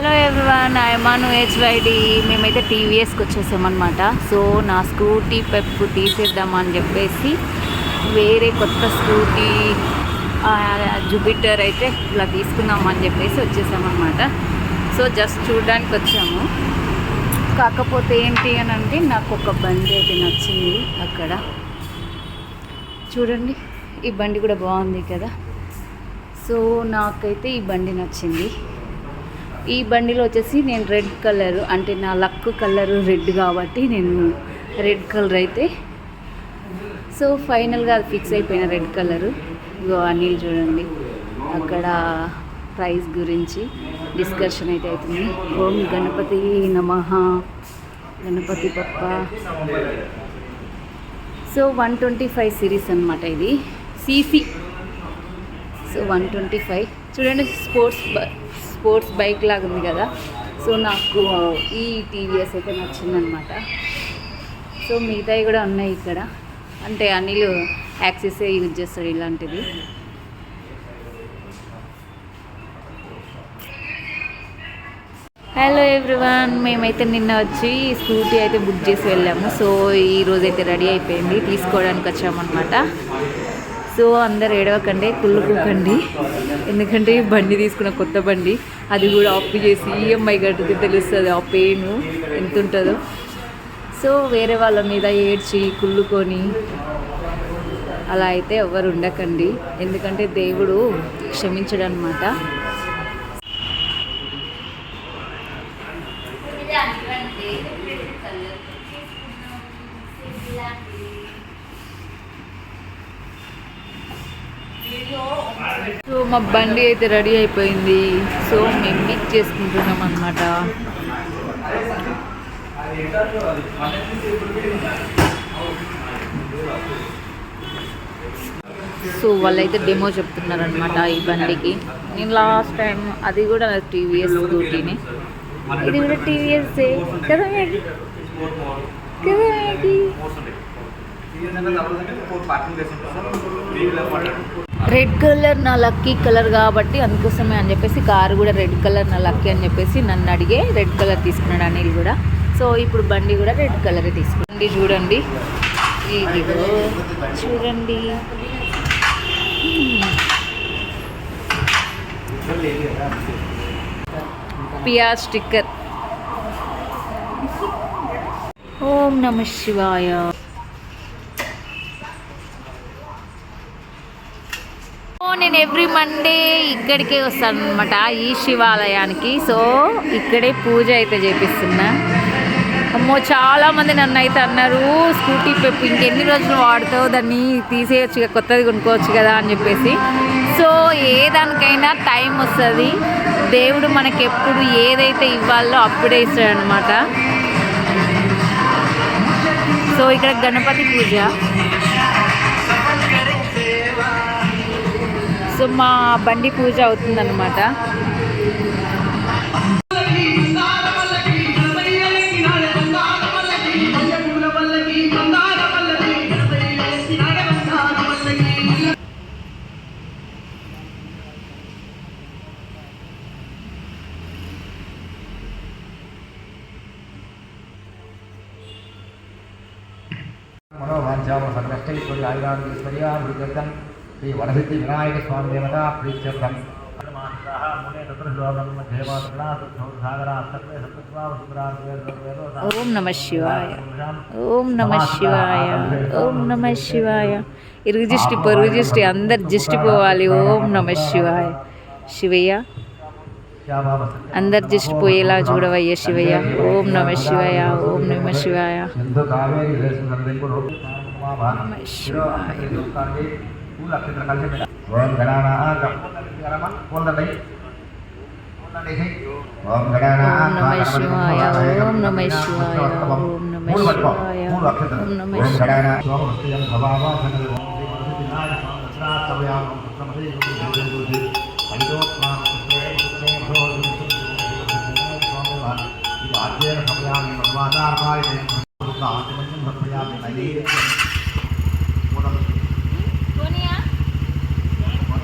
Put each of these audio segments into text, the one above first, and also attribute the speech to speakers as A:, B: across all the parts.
A: Hello everyone, I'm HYD. మేమైతే టీవీఎస్కి వచ్చేసామన్నమాట. So నా scooty పెప్పు తీసేద్దామని చెప్పేసి వేరే కొత్త స్కూటీ జూపిటర్ అయితే ఇలా తీసుకుందామని చెప్పేసి వచ్చేసామన్నమాట. సో జస్ట్ చూడడానికి వచ్చాము. కాకపోతే ఏంటి అని అంటే నాకు ఒక బండి అయితే నచ్చింది. అక్కడ చూడండి, ఈ బండి కూడా బాగుంది కదా. సో నాకైతే ఈ బండి నచ్చింది. ఈ బండిలో వచ్చేసి నేను రెడ్ కలర్, అంటే నా లక్ కలర్ రెడ్ కాబట్టి నేను రెడ్ కలర్ అయితే సో ఫైనల్గా అది ఫిక్స్ అయిపోయిన రెడ్ కలరు. ఇగో అనిల్ చూడండి, అక్కడ ప్రైస్ గురించి డిస్కషన్ అయితే అవుతుంది. ఓం గణపతి నమః, గణపతి బప్ప. సో 125 సిరీస్ అనమాట ఇది, సీసీ. సో 125 చూడండి, స్పోర్ట్స్ బైక్ లాగా ఉంది కదా. సో నాకు ఈ టీవీఎస్ అయితే నచ్చిందనమాట. సో మిగతాయి కూడా ఉన్నాయి ఇక్కడ, అంటే అనిల్ యాక్సెసే యూజ్ చేస్తాడు ఇలాంటిది. హలో ఎవ్రీవన్, మేమైతే నిన్న వచ్చి స్కూటీ అయితే బుక్ చేసి వెళ్ళాము. సో ఈరోజు అయితే రెడీ అయిపోయింది, తీసుకోవడానికి వచ్చామన్నమాట. సో అందరు ఏడవకండి, కుళ్ళుకోకండి, ఎందుకంటే బండి తీసుకున్న కొత్త బండి, అది కూడా అప్పు చేసి ఈఎంఐ కట్టితే తెలుస్తుంది ఆ పెయిన్ ఎంత ఉంటుందో. సో వేరే వాళ్ళ మీద ఏడ్చి కుళ్ళుకొని అలా అయితే ఎవరు ఉండకండి, ఎందుకంటే దేవుడు క్షమించడు అనమాట. సో మా బండి అయితే రెడీ అయిపోయింది. సో మేము పిక్ చేసుకుంటున్నాం అన్నమాట. సో వాళ్ళైతే డెమో చెప్తున్నారనమాట ఈ బండికి. నేను లాస్ట్ టైం అది కూడా టీవీఎస్ స్కూటీని, ఇది కూడా టీవీఎస్ కదా రెడ్ కలర్ నా లక్కీ కలర్ కాబట్టి అందుకోసమే అని చెప్పేసి కారు కూడా రెడ్ కలర్ నా లక్కీ అని చెప్పేసి నన్ను అడిగే రెడ్ కలర్ తీసుకున్నాడు అనిల్ కూడా. సో ఇప్పుడు బండి కూడా రెడ్ కలరే తీసుకుంది. చూడండి, ఇదిగో చూడండి, పిఆర్ స్టిక్కర్. ఓం నమః శివాయ. నేను ఎవ్రీ మండే ఇక్కడికే వస్తాను అనమాట, ఈ శివాలయానికి. సో ఇక్కడే పూజ అయితే చేపిస్తున్నా. అమ్మో, చాలామంది నన్ను అయితే అన్నారు, స్కూటీ పెప్పు ఇంకెన్ని రోజులు వాడుతావు, దాన్ని తీసేయచ్చు, కొత్తది కొనుక్కోవచ్చు కదా అని చెప్పేసి. సో ఏ దానికైనా టైం వస్తుంది, దేవుడు మనకి ఎప్పుడు ఏదైతే ఇవ్వాలో అప్పుడే ఇస్తాడనమాట. సో ఇక్కడ గణపతి పూజ. సో మా బండి పూజ అవుతుందన్నమాట.
B: శ్రీ వడసిద్ధి వినాయక స్వామి దేవత ప్రీత్యర్థం.
A: ఓం నమః శివాయ, ఓం నమః శివాయ, ఓం నమః శివాయ. ఇరుగు దిష్టి పొరుగు దిష్టి అందరు దిష్టి పోవాలి. ఓం నమః శివాయ. శివయ్య అందరు దిష్టి పోయేలా చూడవయ్య శివయ్య. ఓం నమః శివాయ, ఓం నమః శివాయ, నమః శివాయ.
B: ఓం గణానాథ ఓం
A: నమః శివాయ, ఓం నమః శివాయ, ఓం నమః శివాయ, ఓం నమః శివాయ.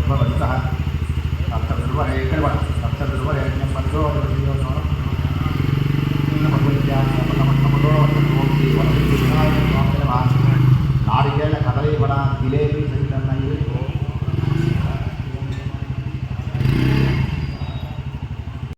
B: भवन्तः सप्तदुर्वरेण्यं मनसो భగవద్ధ్యాన